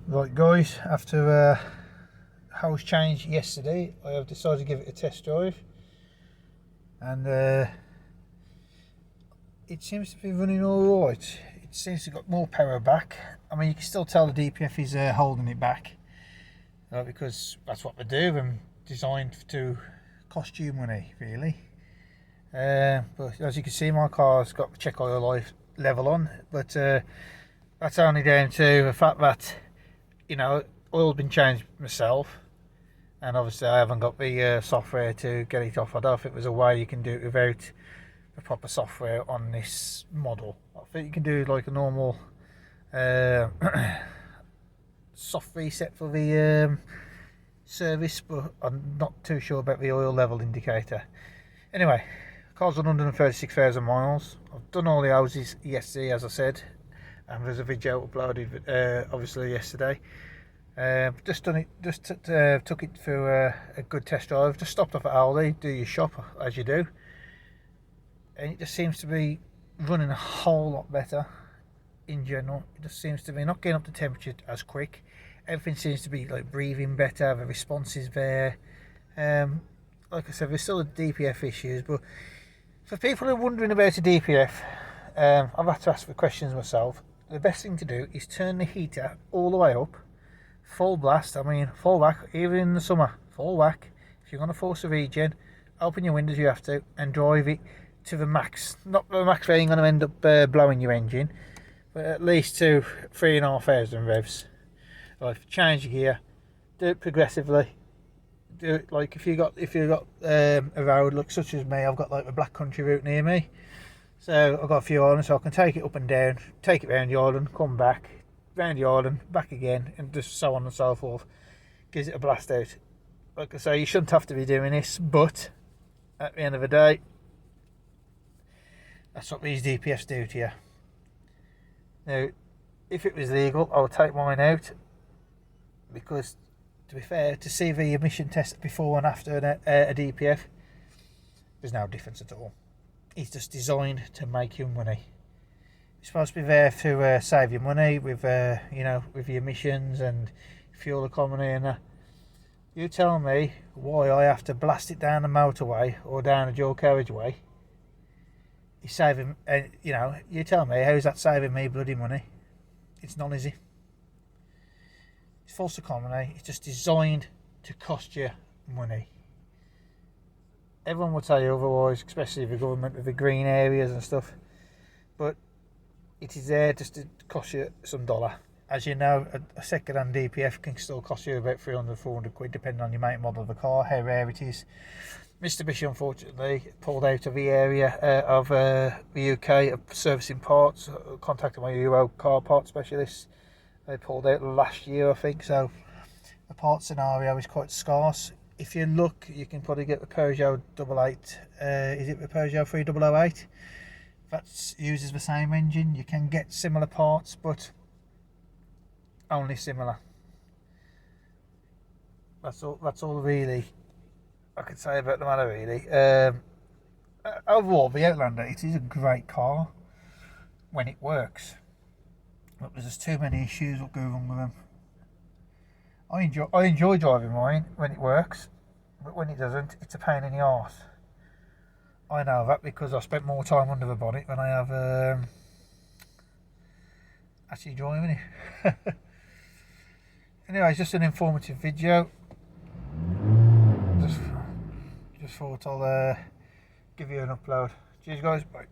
Right guys, after house change yesterday, I have decided to give it a test drive, and it seems to be running all right. It seems to have got more power back. I mean, you can still tell the DPF is holding it back, because that's what they do. They're designed to cost you money, really. But as you can see, my car's got the check oil life level on, but that's only down to the fact that, you know, oil's been changed myself, and obviously I haven't got the software to get it off. I don't think there's a way you can do it without the proper software on this model. I think you can do like a normal soft reset for the service, but I'm not too sure about the oil level indicator. Anyway, car's on 136,000 miles. I've done all the houses yesterday, as I said, and there's a video uploaded obviously yesterday. Just done it, just took it through a good test drive. Just stopped off at Aldi, do your shop as you do, and it just seems to be running a whole lot better in general. It just seems to be not getting up to temperature as quick. Everything seems to be like breathing better. The response is there. Like I said, there's still the DPF issues, but for people who are wondering about a DPF, I've had to ask the questions myself. The best thing to do is turn the heater all the way up, full blast. I mean, full whack, even in the summer, full whack. If you're going to force a regen, open your windows, you have to, and drive it to the max. Not the max where you're going to end up blowing your engine, but at least to 3,500 revs. Like, change gear, do it progressively. Do it like if you got a road like such as me. I've got like the Black Country route near me, so I've got a few islands, so I can take it up and down, take it round the island, come back, round the island, back again, and just so on and so forth. Gives it a blast out. Like I say, you shouldn't have to be doing this, but at the end of the day, that's what these DPFs do to you. Now, if it was legal, I would take mine out, because to be fair, to see the emission test before and after a DPF, there's no difference at all. It's just designed to make you money. It's supposed to be there to save you money with with the emissions and fuel economy and that. You tell me why I have to blast it down the motorway or down a dual carriageway. It's saving, you tell me, how's that saving me bloody money? It's not easy. It's false economy. It's just designed to cost you money. Everyone will tell you otherwise, especially the government with the green areas and stuff. But it is there just to cost you some dollar. As you know, a second-hand DPF can still cost you about 300, 400 quid, depending on your make and model of the car, how rare it is. Mitsubishi, unfortunately, pulled out of the area of the UK of servicing parts. Contacted my Euro car part specialist. They pulled out last year, I think, so the part scenario is quite scarce. If you look, you can probably get the Peugeot 88, is it the Peugeot 3008? That uses the same engine. You can get similar parts, but only similar. That's all really I could say about the matter, really. Overall, the Outlander, it is a great car when it works. But there's just too many issues that go wrong with them. I enjoy driving mine when it works, but when it doesn't, it's a pain in the arse. I know that because I spent more time under the bonnet than I have actually driving it. Anyway, it's just an informative video. Just thought I'll give you an upload. Cheers guys, bye.